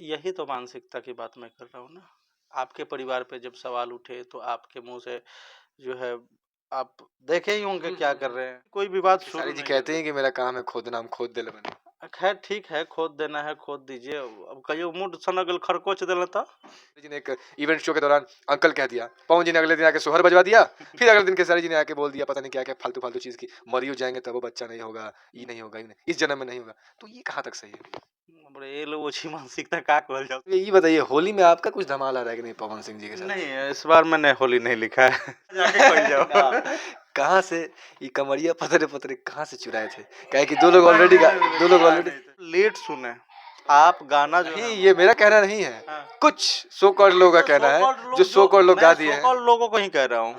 यही तो मानसिकता की बात मैं कर रहा हूँ ना। आपके परिवार पे जब सवाल उठे तो आपके मुंह से जो है आप देखे ही होंगे क्या कर रहे हैं। कोई भी बात शुरू खेसारी जी नहीं कहते करते। हैं कि मेरा काम है खोदना, हम खोद देले बने। खैर ठीक है, खोद देना है खोद दीजिए। अब कहियो मुंड सनगल खरकोच देला था। जी ने एक इवेंट शो के दौरान अंकल कह दिया, पवन जी ने अगले दिन आके सोहर बजवा दिया, फिर अगले दिन खेसारी जी ने आके बोल दिया पता नहीं क्या क्या फालतू फालतू चीज की, मरियो जाएंगे तब वो बच्चा नहीं होगा, ये नहीं होगा, इस जन्म में नहीं होगा। तो ये कहाँ तक सही है? बड़े ये लोग अच्छी मानसिकता का कहल जाओ। ये बताइए होली में आपका कुछ धमाल आ रहा है कि नहीं पवन सिंह जी के साथ? नहीं, इस बार मैंने होली नहीं लिखा है। जाके कह जाओ। कहाँ से ये कमरिया पतरे पतरे कहाँ से चुराए थे? कहे कि दो लोग ऑलरेडी लेट सुने आप गाना जो नहीं, है ये मेरा कहना नहीं है, हाँ। कुछ सो कॉल्ड लोगों का कहना है, जो सो कॉल्ड लोग गा दिए हैं। लोगों को ही कह रहा हूँ,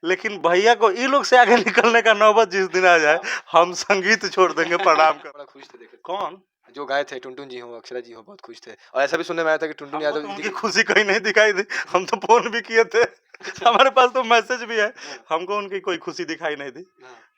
लेकिन भैया को इन लोग से आगे निकलने का नौबत जिस दिन आ जाए हम संगीत छोड़ देंगे प्रणाम कर। बड़ा खुश थे देखे। कौन जो गाए थे टुनटुन जी हो, अक्षरा जी हो, बहुत खुश थे। और ऐसा भी सुनने में आया था कि टुनटुन हमको यादव तो जी उनकी की खुशी कहीं नहीं दिखाई दी। हम तो फोन भी किए थे, हमारे पास तो मैसेज भी है, हमको उनकी कोई खुशी दिखाई नहीं दी।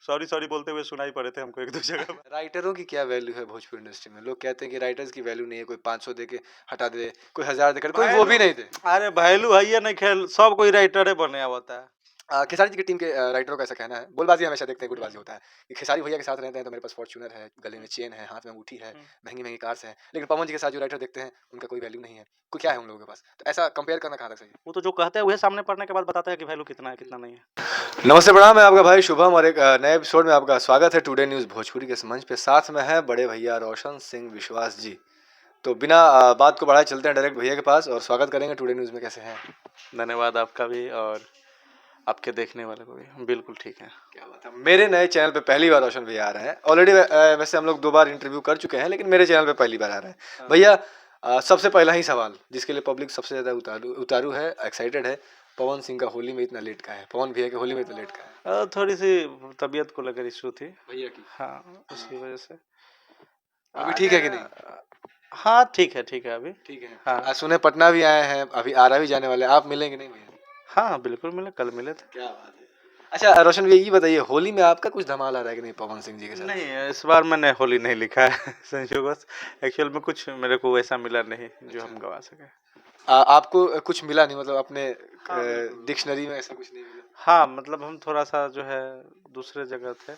सॉरी सॉरी बोलते हुए सुनाई पड़े थे हमको एक दो जगह पर। राइटरों की क्या वैल्यू है भोजपुरी इंडस्ट्री में? लोग कहते हैं कि राइटर्स की वैल्यू नहीं है, कोई 500 दे के हटा दे, कोई 1000 देकर, कोई वो भी नहीं थे। अरे वैल्यू है ये नहीं, खेल सब कोई राइटर बने होता है। खेसारी जी की टीम के राइटरों का ऐसा कहना है, बोलबाजी हमेशा देखते हैं, गुटबाजी होता है कि खेसारी भैया के साथ रहते हैं तो मेरे पास फॉर्च्यूनर है, गले में चेन है, हाथ में अंगूठी है, महंगी महंगी कार्स हैं, लेकिन पवन जी के साथ जो राइटर देखते हैं उनका कोई वैल्यू नहीं है, कोई क्या है उन लोगों के पास? तो ऐसा कंपेयर करना कहाँ तक सही है? वो तो जो कहते हैं वही सामने पढ़ने के बाद बताते हैं कि वैल्यू कितना है कितना नहीं है। नमस्ते प्रणाम, मैं आपका भाई शुभम और एक नए एपिसोड में आपका स्वागत है टुडे न्यूज़ भोजपुरी के इस मंच पे। साथ में है बड़े भैया रोशन सिंह विश्वास जी। तो बिना बात को बढ़ाए चलते हैं डायरेक्ट भैया के पास और स्वागत करेंगे टुडे न्यूज़ में। कैसे हैं? धन्यवाद आपका भी और आपके देखने वाले को भी। बिल्कुल ठीक है। क्या बात है। मेरे नए चैनल पे पहली बार रोशन भैया आ रहे हैं। ऑलरेडी वैसे हम लोग 2 बार इंटरव्यू कर चुके हैं, लेकिन मेरे चैनल पे पहली बार आ रहे हैं भैया। सबसे पहला ही सवाल जिसके लिए पब्लिक सबसे ज़्यादा उतारू है, एक्साइटेड है, पवन सिंह का होली में इतना लेट का है, पवन भैया के होली में इतना लेट का है? थोड़ी सी तबीयत को लेकर इशू थी भैया की। हाँ, उसकी वजह से। अभी ठीक है कि नहीं? हाँ ठीक है अभी ठीक है। हाँ। सुने पटना भी आए हैं, अभी आरा भी जाने वाले, आप मिलेंगे नहीं भैया? हाँ बिल्कुल मिले, कल मिले थे। क्या बात है। अच्छा रोशन भैया ये बताइए होली में आपका कुछ धमाल आ रहा है कि नहीं पवन सिंह जी के साथ? नहीं, इस बार मैंने होली नहीं लिखा है। संयोगवश एक्चुअल में कुछ मेरे को वैसा मिला नहीं जो हम गवा सके। आपको कुछ मिला नहीं, मतलब अपने हाँ, बिल्कुल। डिक्शनरी में ऐसा कुछ नहीं मिला? हाँ मतलब हम थोड़ा सा जो है दूसरे जगह थे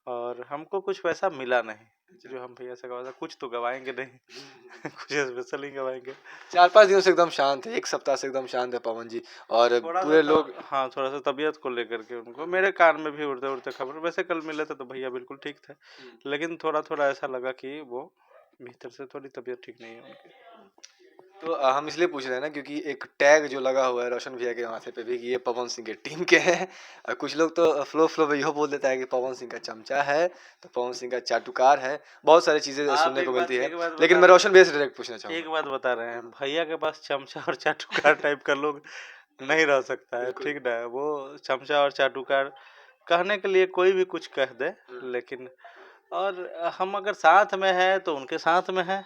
और हमको कुछ वैसा मिला नहीं जो हम भैया से गवा। कुछ तो गवाएंगे नहीं। कुछ स्पेशल ही गवाएंगे। 4-5 दिनों से एकदम शांत है, एक सप्ताह से एकदम शांत है पवन जी और पूरे लोग। हाँ थोड़ा सा तबीयत को लेकर के उनको मेरे कान में भी उड़ते उड़ते खबर। वैसे कल मिले थे तो भैया बिल्कुल ठीक थे, लेकिन थोड़ा थोड़ा ऐसा लगा कि वो भीतर से थोड़ी तबीयत ठीक नहीं है उनकी। तो हम इसलिए पूछ रहे हैं ना क्योंकि एक टैग जो लगा हुआ है रोशन भैया के माथे पे भी कि ये पवन सिंह के टीम के हैं। कुछ लोग तो फ्लो में यह बोल देता है कि पवन सिंह का चमचा है, तो पवन सिंह का चाटुकार है, बहुत सारी चीजें सुनने को मिलती है। लेकिन मैं रोशन भैया से डायरेक्ट पूछना चाहूँगा। एक बात बता रहे हैं, भैया के पास चमचा और चाटुकार टाइप का लोग नहीं रह सकता है, ठीक ना। वो चमचा और चाटुकार कहने के लिए कोई भी कुछ कह दे, लेकिन और हम अगर साथ में है तो उनके साथ में है,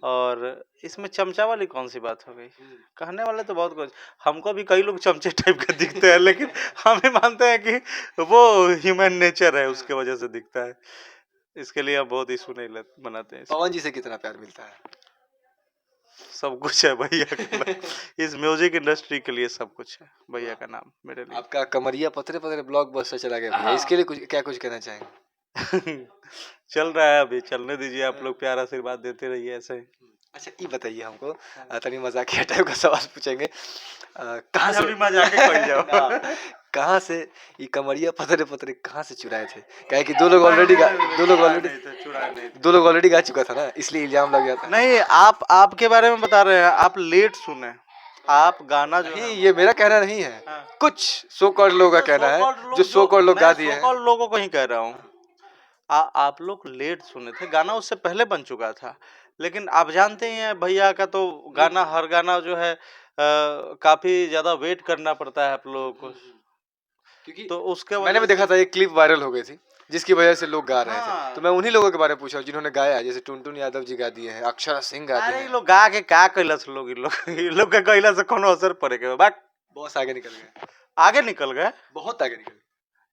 और इसमें चमचा वाली कौन सी बात हो गई। कहने वाले तो बहुत कुछ, हमको भी कई लोग चमचे टाइप का दिखते हैं, लेकिन हम ही मानते हैं कि वो ह्यूमन नेचर है, उसके वजह से दिखता है। इसके लिए हम बहुत इशू नहीं बनाते हैं। पवन जी से कितना प्यार मिलता है? सब कुछ है भैया का। इस म्यूजिक इंडस्ट्री के लिए सब कुछ है भैया का नाम मेरे लिए। आपका कमरिया पतरे पतरे ब्लॉकबस्टर चला गया भैया, इसके लिए कुछ कहना चाहेंगे? चल रहा है, अभी चलने दीजिए। आप लोग प्यार आशीर्वाद देते रहिए ऐसे ही। अच्छा ये बताइए हमको, तनी मजाकिया टाइप का सवाल पूछेंगे। कहाँ से मजाक कह जाओ। कहाँ से ये कमरिया पतरे पतरे कहाँ से चुराए थे? कहे कि दो लोग ऑलरेडी गा चुका था ना, इसलिए इल्जाम लग गया था। नहीं, आप आपके बारे में बता रहे हैं, आप लेट सुने। आप गाना जो नहीं, ये मेरा कहना नहीं है, कुछ सो कॉल्ड लोगों का कहना है, जो सो कॉल्ड लोग गा दिए हैं। लोगों को ही कह रहा हूँ, आप लोग लेट सुने थे। गाना उससे पहले बन चुका था, लेकिन आप जानते ही हैं भैया का तो गाना, हर गाना जो है काफी ज्यादा वेट करना पड़ता है आप लोगों को, क्योंकि तो उसके मैंने भी देखा था एक क्लिप वायरल हो गई थी जिसकी वजह से लोग गा रहे थे। तो मैं उन्हीं लोगों के बारे में पूछा जिन्होंने गाया, जैसे टुनटुन यादव जी गा दिए हैं, अक्षरा सिंह गा दिए हैं। अरे लोग गा के क्या कैलस लोग, इन लोग के कहला से कोनो असर पड़ेगा? बात बहुत आगे निकल गए, आगे निकल गए, बहुत आगे निकल गए।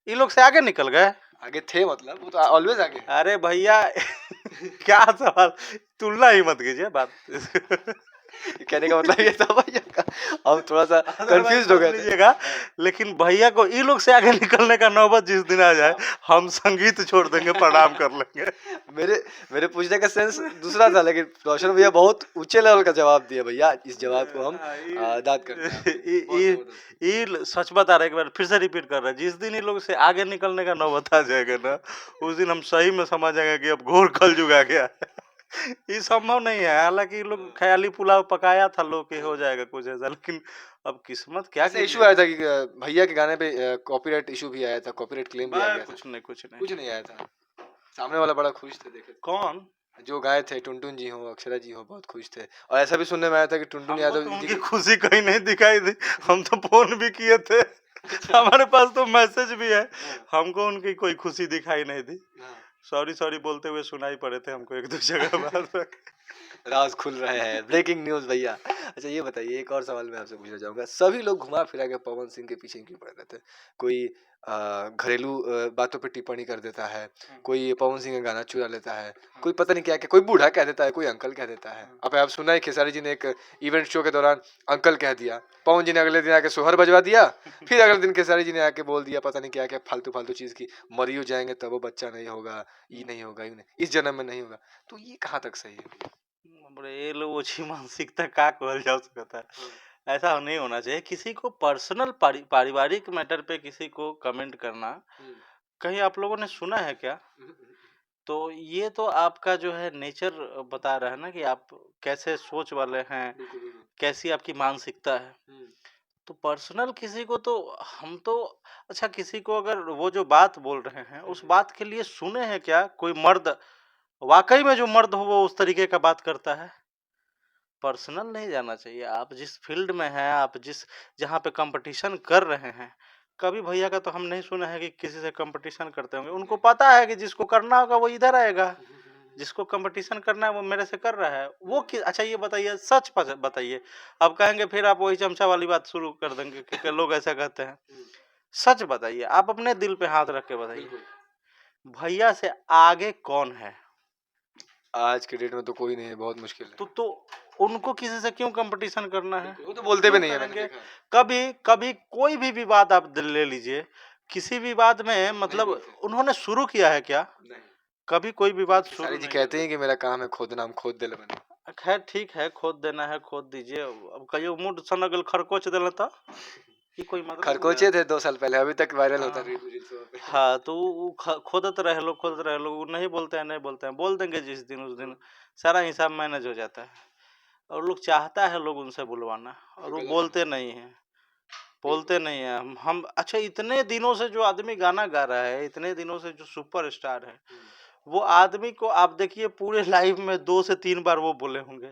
ये लोग से आगे निकल गए। आगे थे मतलब, वो तो ऑलवेज आगे हैं। अरे भैया क्या सवाल, तुलना ही मत कीजिए बात। कहने का मतलब ये था भैया का, हम थोड़ा सा अदरवाइज कंफ्यूज हो मत गए थे। लीजिएगा, लेकिन भैया को ई लोग से आगे निकलने का नौबत जिस दिन आ जाए, हम संगीत छोड़ देंगे, प्रणाम कर लेंगे। मेरे मेरे पूछने का सेंस दूसरा था, लेकिन रोशन भैया बहुत ऊंचे लेवल का जवाब दिया भैया, इस जवाब को हम दाद करते हैं आपको। बहुत जबरदस्त। सच बता रहे, एक बार फिर से रिपीट कर रहे हैं, जिस दिन इन लोग से आगे निकलने का नौबत आ जाएगा ना, उस दिन हम सही में समझ जाएंगे कि अब घोर कलयुग आ गया है। ये संभव नहीं है, हालांकि ये लोग ख्याली पुलाव पकाया था लोग कि हो जाएगा कुछ ऐसा, लेकिन अब किस्मत क्या ऐसा इशू कीजिए। आया था कि भैया के गाने पे कॉपीराइट इशू भी आया था, कॉपीराइट क्लेम भी आ गया था। कुछ नहीं, कुछ नहीं। कुछ नहीं आया था, सामने वाला बड़ा खुश थे देखे। कौन? जो गाए थे, टुनटुन जी हो, अक्षरा जी हो, बहुत खुश थे। और ऐसा भी सुनने में आया था कि टुनटुन हमको यादव तो जी उनकी की खुशी कहीं नहीं दिखाई दी, हम तो फोन भी किए थे, हमारे पास तो मैसेज भी है, हमको उनकी कोई खुशी दिखाई नहीं दी। सॉरी सॉरी बोलते हुए सुनाई पड़े थे हमको एक दो जगह बात। राज खुल रहे हैं, ब्रेकिंग न्यूज भैया। अच्छा ये बताइए, एक और सवाल मैं आपसे पूछना चाहूंगा, सभी लोग घुमा फिरा के पवन सिंह के पीछे क्यों पड़े रहते हैं? कोई घरेलू बातों पे टिप्पणी कर देता है, कोई पवन सिंह का गाना चुरा लेता है, कोई पता नहीं क्या क्या, कोई बूढ़ा कह देता है, कोई अंकल कह देता है। अब आप सुना है खेसारी जी ने एक इवेंट शो के दौरान अंकल कह दिया, पवन जी ने अगले दिन आके सोहर बजवा दिया, फिर अगले दिन खेसारी जी ने आके बोल दिया पता नहीं क्या क्या फालतू फालतू चीज की, मरियो जाएंगे तब वो बच्चा नहीं होगा, ये नहीं होगा, ये नहीं, इस जन्म में नहीं होगा। तो ये कहाँ तक सही है? बड़े ये लोग ओछी मानसिकता का कहल जा सकता है, ऐसा नहीं होना चाहिए। किसी को पर्सनल पारिवारिक मैटर पे किसी को कमेंट करना, कहीं आप लोगों ने सुना है क्या? तो ये तो आपका जो है नेचर बता रहा है ना कि आप कैसे सोच वाले हैं, कैसी आपकी मानसिकता है। तो पर्सनल किसी को तो हम तो, अच्छा किसी को अगर वो जो बात बोल रहे हैं उस बात के लिए सुने हैं क्या? कोई मर्द वाकई में जो मर्द हो वो उस तरीके का बात करता है? पर्सनल नहीं जाना चाहिए। आप जिस फील्ड में हैं, आप जिस जहाँ पे कंपटीशन कर रहे हैं, कभी भैया का तो हम नहीं सुना है कि किसी से कंपटीशन करते होंगे। उनको पता है कि जिसको करना होगा वो इधर आएगा, जिसको कंपटीशन करना है वो मेरे से कर रहा है। वो कि अच्छा ये बताइए, सच बताइए। अब कहेंगे फिर आप वही चमचा वाली बात शुरू कर देंगे कि लोग ऐसा कहते हैं। सच बताइए, आप अपने दिल पे हाथ रख के बताइए, भैया से आगे कौन है? आज के डेट में तो कोई नहीं है, बहुत मुश्किल है। तो उनको किसी से क्यों कंपटीशन करना है? वो तो बोलते भी नहीं है, मैंने करेंगे? देखा है। कभी कभी कोई भी विवाद आप ले लीजिए, किसी विवाद में मतलब बोलते। उन्होंने शुरू किया है क्या? नहीं। कभी कोई विवाद शुरू खेसारी जी नहीं कहते करते। हैं कि मेरा काम है खोदना, हम खोद दिले बने। खैर ठीक है, खोद देना है खोद दीजिए। अब कहियो मुंड सनगल खरकोच देला था, ये कोई मतलब हुआ? खरकोचे थे 2 साल पहले, अभी तक वायरल होता हाँ। रील्स पे। हाँ, तो वो खोदत रहे लोग, खोदत रहे लोग, वो नहीं बोलते हैं, नहीं बोलते हैं, बोल देंगे जिस दिन उस दिन सारा हिसाब मैनेज हो जाता है। और लोग चाहता है लोग उनसे बुलवाना, और वो बोलते नहीं हैं, बोलते नहीं हैं। हम अच्छा इतने दिनों से जो आदमी गाना गा रहा है, इतने दिनों से जो सुपरस्टार है, वो आदमी को आप देखिए पूरे लाइव में 2 से 3 बार वो बोले होंगे।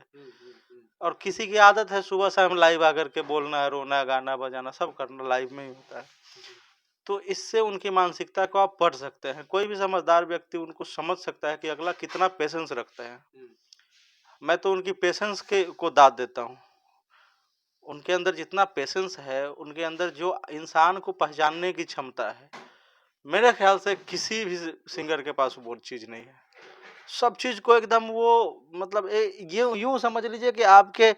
और किसी की आदत है सुबह शाम लाइव आकर के बोलना है, रोना, गाना बजाना सब करना लाइव में ही होता है। तो इससे उनकी मानसिकता को आप पढ़ सकते हैं। कोई भी समझदार व्यक्ति उनको समझ सकता है कि अगला कितना पेशेंस रखते हैं। मैं तो उनकी पेशेंस के को दाद देता हूँ। उनके अंदर जितना पेशेंस है, उनके अंदर जो इंसान को पहचानने की क्षमता है, मेरे ख्याल से किसी भी सिंगर के पास वो चीज़ नहीं है। सब चीज़ को एकदम वो मतलब ये यूँ समझ लीजिए कि आपके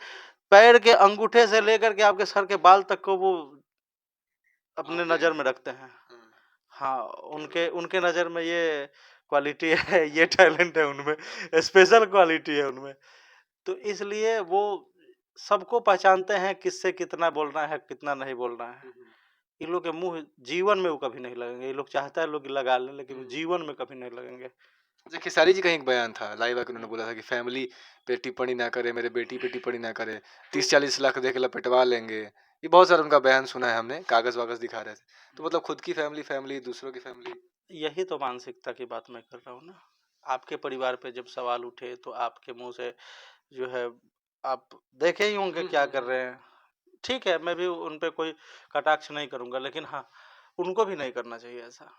पैर के अंगूठे से लेकर के आपके सर के बाल तक को वो अपने नज़र में रखते हैं। हाँ, उनके उनके नज़र में ये क्वालिटी है, ये टैलेंट है उनमें, स्पेशल क्वालिटी है उनमें। तो इसलिए वो सबको पहचानते हैं किससे कितना बोलना है, कितना नहीं बोलना है। इन लोग के मुँह जीवन में वो कभी नहीं लगेंगे। ये लोग चाहता है लोग लगा लें, लेकिन जीवन में कभी नहीं लगेंगे। अच्छा खेसारी जी का एक बयान था, लाइव आके उन्होंने बोला था कि फैमिली पे टिप्पणी ना करे, मेरे बेटी पे टिप्पणी ना करे, 30-40 लाख दे के लपेटवा लेंगे। ये बहुत सारा उनका बयान सुना है हमने, कागज वागज दिखा रहे थे। तो मतलब खुद की फैमिली, दूसरों की फैमिली। यही तो मानसिकता की बात मैं कर रहा हूँ ना। आपके परिवार पे जब सवाल उठे तो आपके मुँह से जो है आप देखे ही होंगे क्या कर रहे हैं। ठीक है, मैं भी उन पे कोई कटाक्ष नहीं करूँगा, लेकिन हाँ, उनको भी नहीं करना चाहिए ऐसा,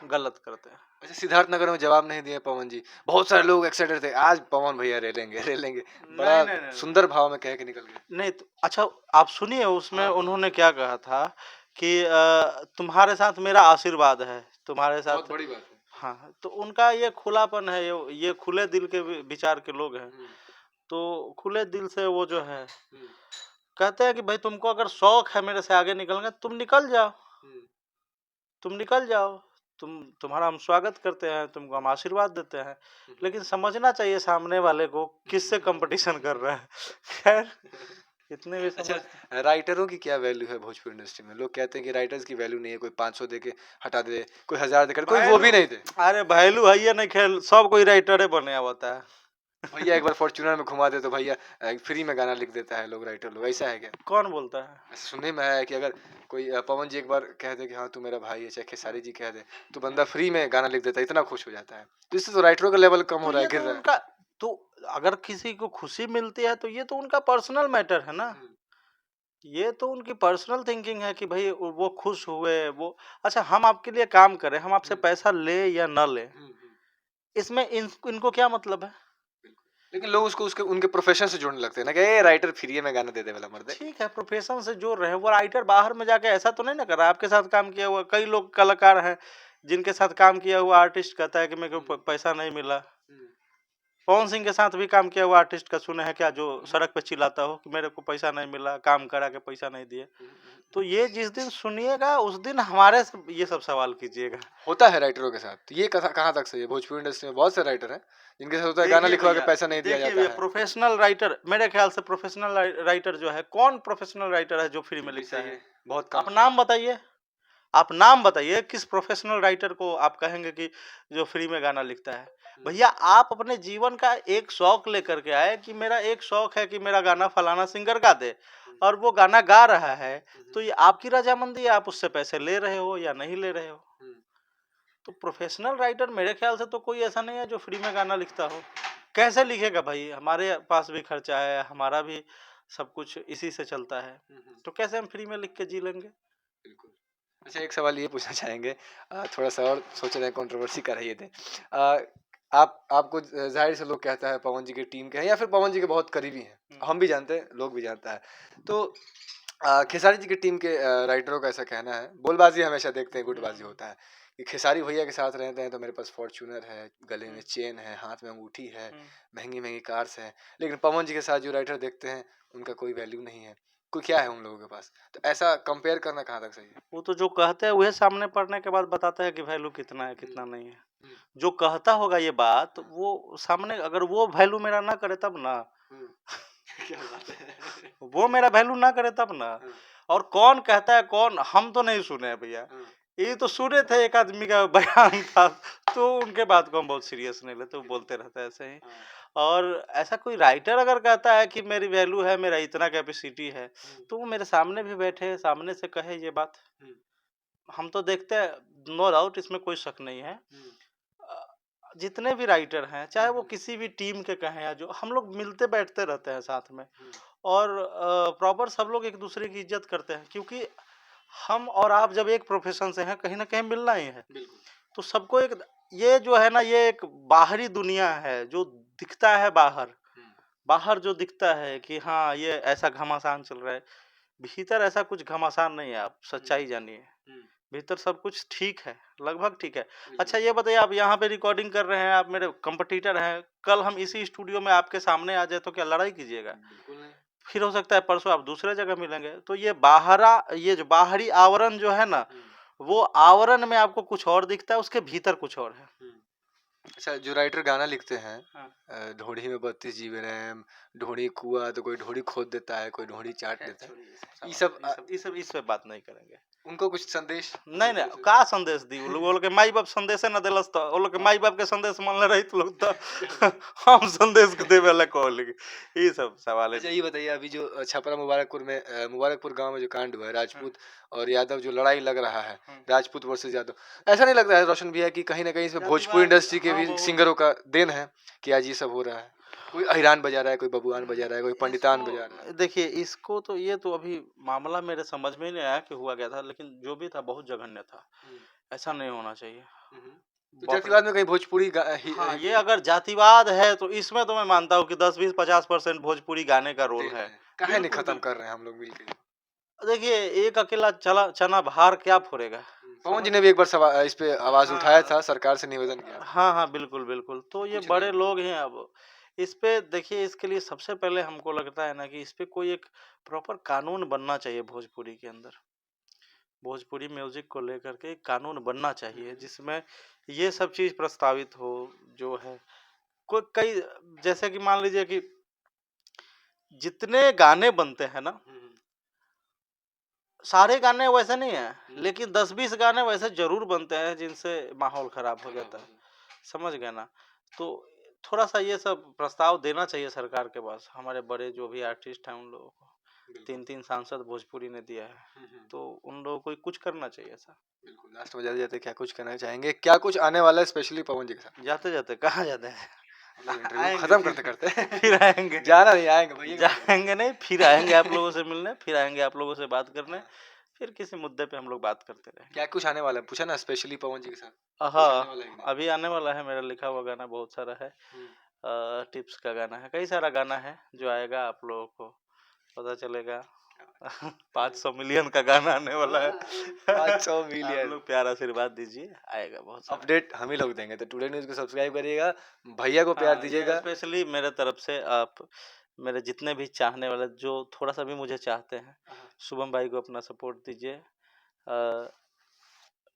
गलत करते हैं। अच्छा सिद्धार्थ नगर में जवाब नहीं दिए पवन जी, बहुत सारे लोग एक्साइटेड थे, आज पवन भैया रे लेंगे। बड़ा नहीं, नहीं, नहीं, सुंदर भाव में कह के निकल गए। नहीं तो अच्छा आप सुनिए उसमें हाँ, हाँ। उन्होंने क्या कहा था कि तुम्हारे साथ मेरा आशीर्वाद है, तुम्हारे बहुत साथ। बड़ी बात है। हाँ, तो उनका ये खुलापन है, ये खुले दिल के विचार के लोग हैं। तो खुले दिल से वो जो है कहते हैं कि भाई तुमको अगर शौक है मेरे से आगे निकलना, तुम निकल जाओ, तुम निकल जाओ, तुम्हारा हम स्वागत करते हैं, तुमको हम आशीर्वाद देते हैं। लेकिन समझना चाहिए सामने वाले को किससे कंपटीशन कर रहा है। खैर इतने भी समझ। अच्छा, राइटरों की क्या वैल्यू है भोजपुरी इंडस्ट्री में? लोग कहते हैं कि राइटर्स की वैल्यू नहीं है, कोई 500 दे के हटा दे, कोई 1000 देकर, कोई वो भी नहीं दे। अरे वैल्यू है ये नहीं, खेल सब कोई राइटर बने होता है। भैया एक बार फॉर्च्यूनर में घुमा दे तो भैया फ्री में गाना लिख देता है लोग, राइटर लोग, ऐसा है क्या? कौन बोलता है? ऐसा सुनने में आया है कि अगर कोई पवन जी एक बार कह दे कि हाँ तू मेरा भाई है, चाहे खेसारी जी कह दे, तो बंदा फ्री में गाना लिख देता है, इतना खुश हो जाता है। तो इससे तो राइटरों का लेवल कम हो रहा है, गिर रहा है। उनका तो अगर किसी को खुशी मिलती है तो ये तो उनका पर्सनल मैटर है ना, ये तो उनकी पर्सनल थिंकिंग है कि भाई वो खुश हुए वो। अच्छा हम आपके लिए काम करें, हम आपसे पैसा ले या न ले, इसमें इनको क्या मतलब है? लेकिन लोग उसको उसके उनके प्रोफेशन से जोड़ने लगते हैं ना कि ये राइटर फ्री में गाना दे दे वाला मर्द है। ठीक है, प्रोफेशन से जोड़ रहे हैं, वो राइटर बाहर में जाके ऐसा तो नहीं ना कर रहा है। आपके साथ काम किया हुआ कई लोग कलाकार हैं जिनके साथ काम किया हुआ आर्टिस्ट कहता है कि मेरे को पैसा नहीं मिला। पवन सिंह के साथ भी काम किया हुआ आर्टिस्ट का सुने हैं क्या, जो सड़क पे चिल्लाता हो कि मेरे को पैसा नहीं मिला, काम करा के पैसा नहीं दिए। तो ये जिस दिन सुनिएगा उस दिन हमारे से ये सब सवाल कीजिएगा। होता है राइटरों के साथ, तो ये कहाँ तक सही है? भोजपुरी इंडस्ट्री में बहुत से राइटर हैं जिनके साथ होता है गाना लिखवा के पैसा नहीं दिया जाता है। प्रोफेशनल राइटर, मेरे ख्याल से प्रोफेशनल राइटर जो है, कौन प्रोफेशनल राइटर है जो फ्री में लिखता है? बहुत आप कम। नाम बताइए, आप नाम बताइए किस प्रोफेशनल राइटर को आप कहेंगे कि जो फ्री में गाना लिखता है। भैया आप अपने जीवन का एक शौक लेकर के आए कि मेरा एक शौक है कि मेरा गाना फलाना सिंगर गा दे, और वो गाना गा रहा है, तो ये आपकी रजामंदी है, आप उससे पैसे ले रहे हो या नहीं ले रहे हो। तो प्रोफेशनल राइटर मेरे ख्याल से तो कोई ऐसा नहीं है जो फ्री में गाना लिखता हो। कैसे लिखेगा भाई, हमारे पास भी खर्चा है, हमारा भी सब कुछ इसी से चलता है, तो कैसे हम फ्री में लिख के जी लेंगे? बिल्कुल। अच्छा एक सवाल ये पूछना चाहेंगे, थोड़ा सा और सोच रहे हैं, कंट्रोवर्सी कर रही थे। आपको जाहिर से लोग कहता है पवन जी की टीम के हैं या फिर पवन जी के बहुत करीबी हैं, हम भी जानते हैं, लोग भी जानता है। तो खेसारी जी की टीम के राइटरों का ऐसा कहना है, बोलबाजी हमेशा देखते हैं, गुटबाजी होता है कि खेसारी भैया के साथ रहते हैं तो मेरे पास फॉर्च्यूनर है, गले में चेन है, हाथ में अंगूठी है, महंगी महंगी कार्स है, लेकिन पवन जी के साथ जो राइटर देखते हैं उनका कोई वैल्यू नहीं है, कोई क्या है उन लोगों के पास? तो ऐसा कंपेयर करना कहाँ तक सही है? वो तो जो कहते हैं वह सामने पढ़ने के बाद बताता है कि वैल्यू कितना है कितना नहीं है। जो कहता होगा ये बात, वो सामने अगर वो वैल्यू मेरा ना करे तब ना। क्या बात है? वो मेरा वैल्यू ना करे तब ना। और कौन कहता है, कौन, हम तो नहीं सुने हैं भैया, ये तो सुने थे, एक आदमी का बयान था, तो उनके बात को हम बहुत सीरियस नहीं लेते, वो बोलते रहता है ऐसे ही। और ऐसा कोई राइटर अगर कहता है कि मेरी वैल्यू है, मेरा इतना कैपेसिटी है, तो वो मेरे सामने भी बैठे, सामने से कहे ये बात। हम तो देखते हैं, नो डाउट, इसमें कोई शक नहीं है। जितने भी राइटर हैं, चाहे वो किसी भी टीम के कहें या जो, हम लोग मिलते बैठते रहते हैं साथ में, और प्रॉपर सब लोग एक दूसरे की इज्जत करते हैं, क्योंकि हम और आप जब एक प्रोफेशन से हैं, कहीं ना कहीं मिलना ही है। तो सबको एक, ये जो है ना, ये एक बाहरी दुनिया है जो दिखता है बाहर, बाहर जो दिखता है कि हाँ ये ऐसा घमासान चल रहा है, भीतर ऐसा कुछ घमासान नहीं है, आप सच्चाई जानिए, भीतर सब कुछ ठीक है, लगभग ठीक है। अच्छा ये बताइए, आप यहाँ पे रिकॉर्डिंग कर रहे हैं, आप मेरे कंपटीटर हैं, कल हम इसी स्टूडियो में आपके सामने आ जाए तो क्या लड़ाई कीजिएगा? फिर हो सकता है परसों आप दूसरे जगह मिलेंगे। तो ये जो बाहरी आवरण जो है ना, वो आवरण में आपको कुछ और दिखता है, उसके भीतर कुछ और है। अच्छा जो राइटर गाना लिखते हैं, ढोड़ी में 32 जीबी रैम, ढोड़ी कुआ, तो कोई ढोड़ी खोद देता है, कोई ढोड़ी चाट देता है, ये सब इस पे बात नहीं करेंगे। उनको कुछ संदेश नहीं का संदेश दी, वो लोग के माई बाप संदेश न दिलस, तो वो लोग के माई बाप के संदेश मानले रही तो लोग तो हम संदेश के देवे वाला कह लेंगे, ये सब सवाल है। अच्छा ये बताइए, अभी जो छपरा मुबारकपुर में मुबारकपुर गांव में जो कांड हुआ है, राजपूत और यादव जो लड़ाई लग रहा है, राजपूत वर्सेस यादव, ऐसा नहीं लगता है रोशन भैया कि कहीं ना कहीं इसमें भोजपुरी इंडस्ट्री के भी सिंगरों का देन है कि आज ये सब हो रहा है? कोई अहिरान बजा रहा है, कोई बबुआन बजा रहा है, कोई पंडितान बजा रहा है। देखिए इसको तो, ये तो अभी मामला मेरे समझ में नहीं आया कि हुआ क्या था, लेकिन जो भी था बहुत जघन्य था, ऐसा नहीं होना चाहिए। तो जातिवाद में कहीं भोजपुरी हाँ, ये अगर जातिवाद है तो इसमें तो मैं मानता हूँ कि 10-20-50% भोजपुरी गाने का रोल है। काहे नहीं खत्म कर रहे हैं हम लोग मिलकर? देखिए एक अकेला चना भार क्या फोड़ेगा, पवन जी ने भी एक बार इस पे आवाज उठाया हाँ था, सरकार से निवेदन किया था। हाँ हाँ बिल्कुल बिल्कुल। तो ये कुछ बड़े नहीं। लोग हैं अब। इस पे देखिए, इसके लिए सबसे पहले हमको लगता है ना कि इस पे कोई एक प्रॉपर कानून बनना चाहिए भोजपुरी के अंदर। भोजपुरी म्यूजिक को लेकर के एक कानून बनना चाहिए जिसमें ये सब चीज प्रस्तावित हो, जो है कोई कई, जैसे कि मान लीजिए कि जितने गाने बनते हैं ना, सारे गाने वैसे नहीं है, लेकिन 10-20 गाने वैसे जरूर बनते हैं जिनसे माहौल खराब हो जाता है। समझ गए ना? तो थोड़ा सा ये सब प्रस्ताव देना चाहिए सरकार के पास। हमारे बड़े जो भी आर्टिस्ट हैं उन लोगों को, 3-3 सांसद भोजपुरी ने दिया है, तो उन लोगों को कुछ करना चाहिए ऐसा। बिल्कुल, लास्ट में जाते जाते क्या कुछ कहना चाहेंगे, क्या कुछ आने वाला है स्पेशली पवन जी के साथ? जाते जाते कहाँ जाते हैं? मतलब इंटरव्यू आएंगे खत्म फिर, करते करते फिर आएंगे। जाना नहीं, आएंगे भैया के पास जाएंगे नहीं, फिर आएंगे आप लोगों से मिलने, फिर आएंगे आप लोगों से बात करने, फिर किसी मुद्दे पे हम लोग बात करते रहेंगे। क्या कुछ आने वाला है, पूछा ना स्पेशली पवन जी के साथ कुछ आने हाँ, वाला है कि नहीं? अभी आने वाला है, मेरा लिखा हुआ गाना बहुत सारा है। टिप्स का गाना है, कई सारा गाना है जो आएगा, आप लोगों को पता चलेगा। 500 मिलियन का गाना आने वाला है। 500 आप मिलियन लोग प्यार आशीर्वाद दीजिए, आएगा बहुत सारा। अपडेट हम ही लोग देंगे, तो टुडे न्यूज़ को सब्सक्राइब करिएगा, भैया को प्यार हाँ, ये दीजिएगा। स्पेशली मेरे तरफ से आप, मेरे जितने भी चाहने वाले जो थोड़ा सा भी मुझे चाहते हैं, शुभम भाई को अपना सपोर्ट दीजिए।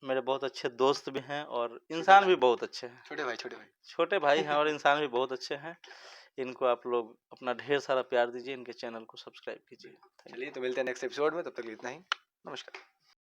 मेरे बहुत अच्छे दोस्त भी हैं और इंसान भी बहुत अच्छे हैं। छोटे भाई, छोटे भाई। छोटे भाई हैं और इंसान भी बहुत अच्छे हैं। इनको आप लोग अपना ढेर सारा प्यार दीजिए, इनके चैनल को सब्सक्राइब कीजिए। Thank you. चलिए तो मिलते हैं नेक्स्ट एपिसोड में, तब तक के लिए इतना ही। नमस्कार।